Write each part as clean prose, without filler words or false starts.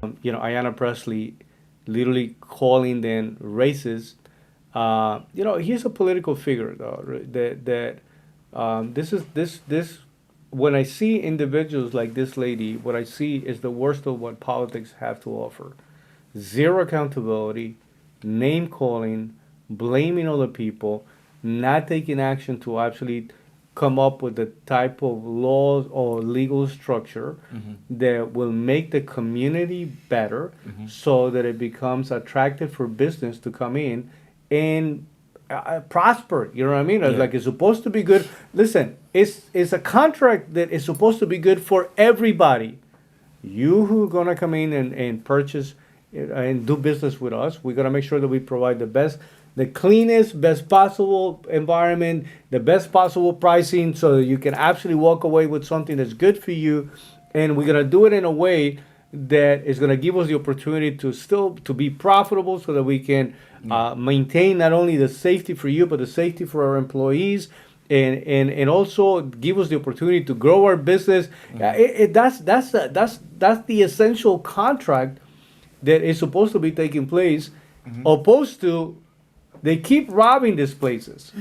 Ayanna Pressley literally calling them racist. He's a political figure, though. This. When I see individuals like this lady, what I see is the worst of what politics have to offer: zero accountability, name calling, blaming other people, not taking action to actually come up with the type of laws or legal structure that will make the community better so that it becomes attractive for business to come in and prosper. You know what I mean? It's Yeah. like it's supposed to be good. Listen, it's a contract that is supposed to be good for everybody. You who are gonna come in and purchase and do business with us, we're gonna make sure that we provide the best, the cleanest, best possible environment, the best possible pricing, so that you can actually walk away with something that's good for you, and we're gonna do it in a way that is gonna give us the opportunity to still to be profitable, so that we can maintain not only the safety for you but the safety for our employees, and also give us the opportunity to grow our business. That's the essential contract that is supposed to be taking place, opposed to they keep robbing these places.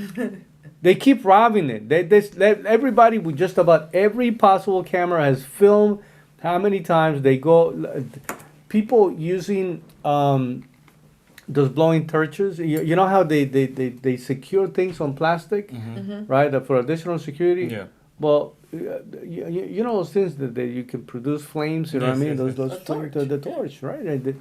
They keep robbing it. Everybody with just about every possible camera has filmed how many times they go. People using those blowing torches. You know how they secure things on plastic, right? For additional security. Yeah. Well, you know those things that you can produce flames. You know what I Yes, mean? yes, Those yes. flames, the torch, right? And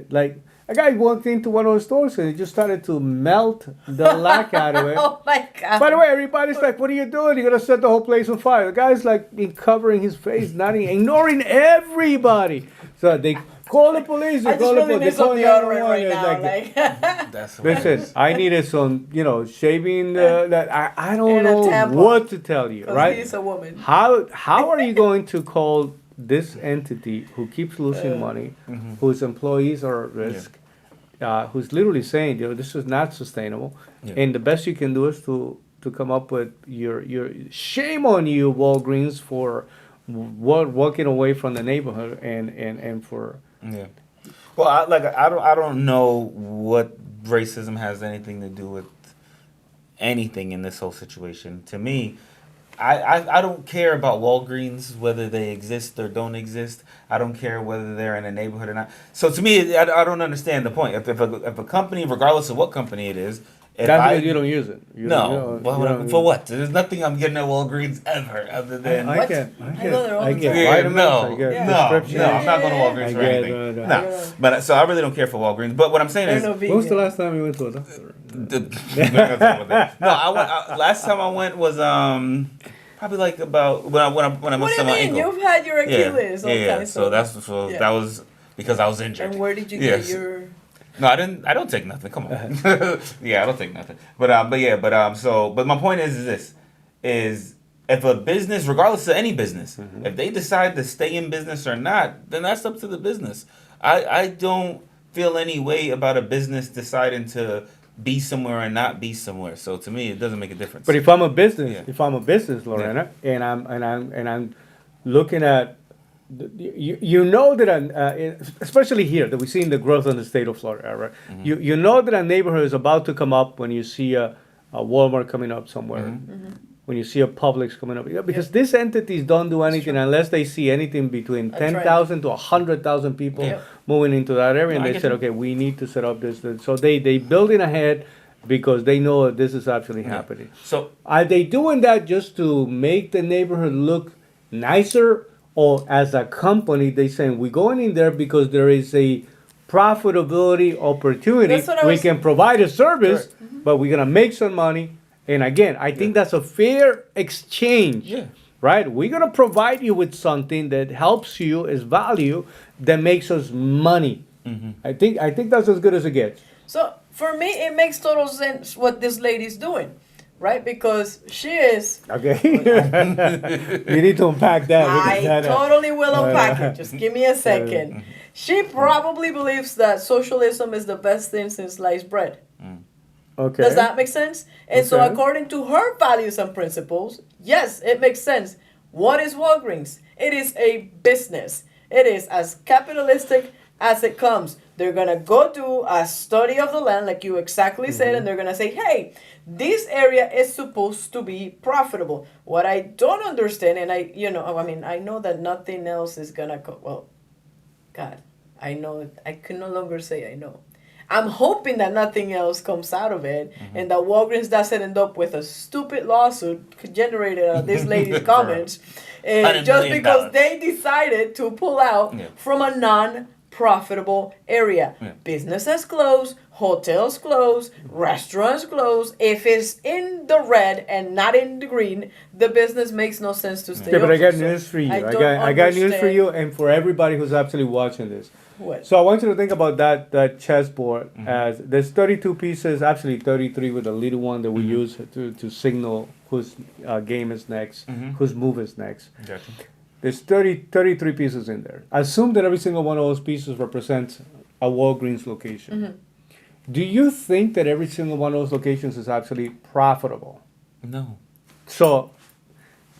like a guy walked into one of those stores and he just started to melt the lack out of it. Oh my God. By the way, everybody's like, "What are you doing? You're gonna set the whole place on fire." The guy's like covering his face, nodding, ignoring everybody. So they call the police. They I just call really the need police. They call some deodorant 911. right It's now. like, Like, That's listen, I needed some, shaving. That I don't And a know tampon. what to tell you, 'cause right? he's a woman. How are you going to call this entity who keeps losing money, whose employees are at risk, who's literally saying, this is not sustainable, Yeah. and the best you can do is to come up with your shame on you, Walgreens, for walking away from the neighborhood and for Yeah. Well, I don't know what racism has anything to do with anything in this whole situation. To me, I don't care about Walgreens, whether they exist or don't exist. I don't care whether they're in a neighborhood or not. So to me, I don't understand the point. If a company, regardless of what company it is, if that's I because you don't use it. no, for what? There's nothing I'm getting at Walgreens ever other than I What? get I go there all I the get time. Yeah, vitamins, no, I get Yeah. no, prescriptions. I'm not going to Yeah. Walgreens I for get, anything. no. No, but so I really don't care for Walgreens. But what I'm saying They're is, no When was the vegan. last time you went to a doctor? We're not gonna talk about that. No, I went. Last time I went was probably like about when I What messed do you up my mean? ankle. You've had your Yeah, Achilles. Okay, yeah. So yeah. that was because I was injured. And where did you Yes. get your? No, I didn't. I don't take nothing. Come on. Yeah, I don't take nothing. But my point is this: is if a business, regardless of any business, if they decide to stay in business or not, then that's up to the business. I don't feel any way about a business deciding to be somewhere and not be somewhere. So to me, it doesn't make a difference. But if I'm a business, Yeah. Lorena, and I'm looking at, you know that especially here that we're seeing the growth in the state of Florida, right? You know that a neighborhood is about to come up when you see a Walmart coming up somewhere, when you see a Publix coming up, because these entities don't do anything unless they see anything between A trend. 10,000 to 100,000 people Yeah. moving into that area, No, and I they get said, you. okay, we need to set up this. So they building ahead because they know that this is actually happening. So Are they doing that just to make the neighborhood look nicer, or as a company they saying we're going in there because there is a profitability opportunity? That's what I We was- can provide a service, but we're gonna make some money. And again, I think that's a fair exchange. Yeah. Right? We're gonna provide you with something that helps you as value that makes us money. I think that's as good as it gets. So for me, it makes total sense what this lady's doing, right? Because she is. Okay. You need to unpack that. I because that, totally will unpack it. Just give me a second. She probably believes that socialism is the best thing since sliced bread. Okay. Does that make sense? And so, Okay. according to her values and principles, yes, it makes sense. What is Walgreens? It is a business. It is as capitalistic as it comes. They're gonna go do a study of the land, like you exactly said, and they're gonna say, hey, this area is supposed to be profitable. What I don't understand, and I know that nothing else is gonna go, well, God, I know, I can no longer say I know. I'm hoping that nothing else comes out of it, and that Walgreens doesn't end up with a stupid lawsuit generated out of this lady's comments, just because they decided to pull out from a non-profitable area. Yeah. Businesses close, hotels close, restaurants close. If it's in the red and not in the green, the business makes no sense to stay. Yeah, but I got open. news for you. I I got news for understand- you and for everybody who's actually watching this. What? So I want you to think about that chessboard as there's 32 pieces, actually 33 with a little one that we use to signal whose game is next, whose move is next. Gotcha. There's 33 pieces in there. Assume that every single one of those pieces represents a Walgreens location. Do you think that every single one of those locations is actually profitable? No. So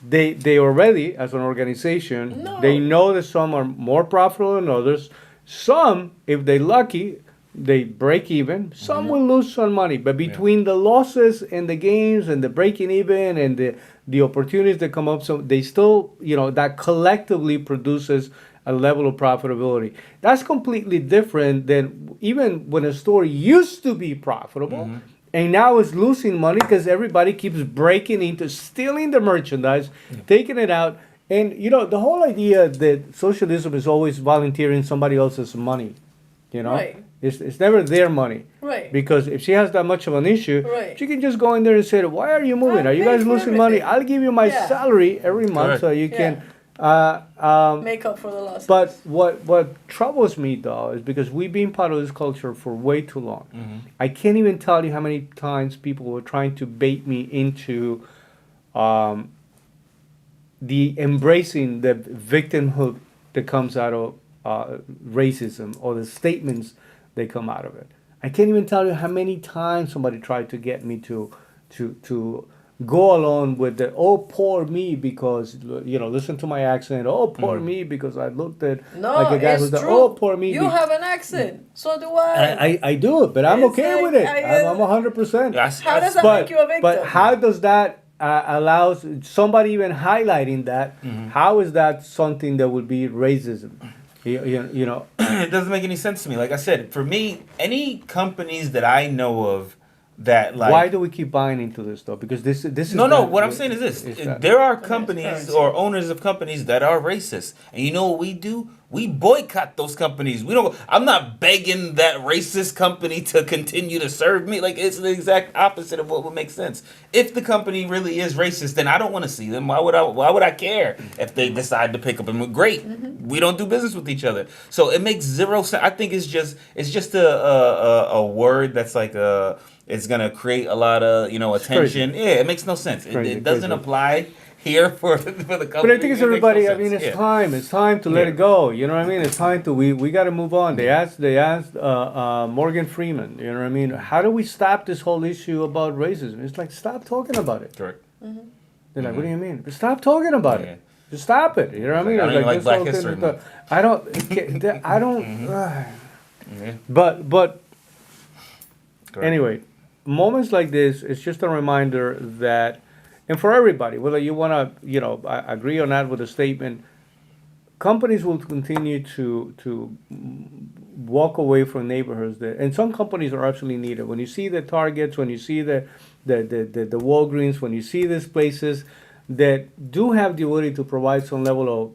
they already, as an organization, No. they know that some are more profitable than others. Some, if they're lucky, they break even. Some will lose some money. But between the losses and the gains and the breaking even and the opportunities that come up, so they still, that collectively produces a level of profitability. That's completely different than even when a store used to be profitable and now is losing money because everybody keeps breaking into stealing the merchandise, taking it out. And, the whole idea that socialism is always volunteering somebody else's money, Right. It's never their money. Right. Because if she has that much of an issue, Right. she can just go in there and say, why are you moving? I'll Are you pay guys for losing money? everything. I'll give you my Yeah. salary every month Correct. so you Yeah. can... Make up for the loss. But what troubles me, though, is because we've been part of this culture for way too long. I can't even tell you how many times people were trying to bait me into the embracing the victimhood that comes out of racism or the statements that come out of it. I can't even tell you how many times somebody tried to get me to go along with the poor me because listen to my accent. Oh, poor me because I looked at no, like a guy it's who's the true. poor me. You have an accent. So do I. I do it, but I'm It's okay like, with it. I'm 100%. How does that make you a victim? But how does that allows somebody even highlighting that? How is that something that would be racism? It doesn't make any sense to me. Like I said, for me, any companies that I know of that like why do we keep buying into this though? Because this is no. that- What I'm saying is this: that- there are companies transparency. or owners of companies that are racist, and you know what we do? We boycott those companies. We don't. I'm not begging that racist company to continue to serve me. Like it's the exact opposite of what would make sense. If the company really is racist, then I don't want to see them. Why would I care if they decide to pick up them? Great, we don't do business with each other. So it makes zero sense. I think it's just a word that's like it's gonna create a lot of attention. crazy. Yeah, it makes no sense. Crazy, It doesn't crazy. apply here for the company. But I think it's It makes no everybody. I sense. mean, it's Yeah. time. It's time to let Yeah. it go. You know what I mean? It's time to we got to move on. They asked Morgan Freeman. You know what I mean? How do we stop this whole issue about racism? It's like stop talking about it. Correct. They're like, what do you mean? But stop talking about Yeah. it. Just stop it. You know what I mean? I don't It's even like this Black whole thing History with the- Month. I don't. Yeah. But Correct. anyway, moments like this, it's just a reminder that, and for everybody, whether you want to, agree or not with the statement, companies will continue to walk away from neighborhoods that, and some companies are absolutely needed. When you see the Targets, when you see the Walgreens, when you see these places that do have the ability to provide some level of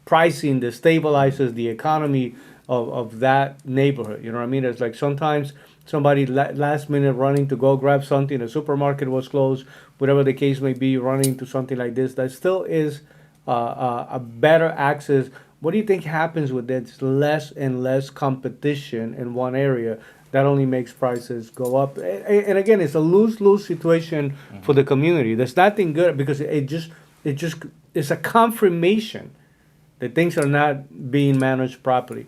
pricing that stabilizes the economy of that neighborhood. You know what I mean? It's like sometimes somebody last minute running to go grab something, a supermarket was closed, whatever the case may be, running to something like this. That still is a better access. What do you think happens with this less and less competition in one area? That only makes prices go up. And again, it's a lose-lose situation for the community. There's nothing good because it's a confirmation that things are not being managed properly.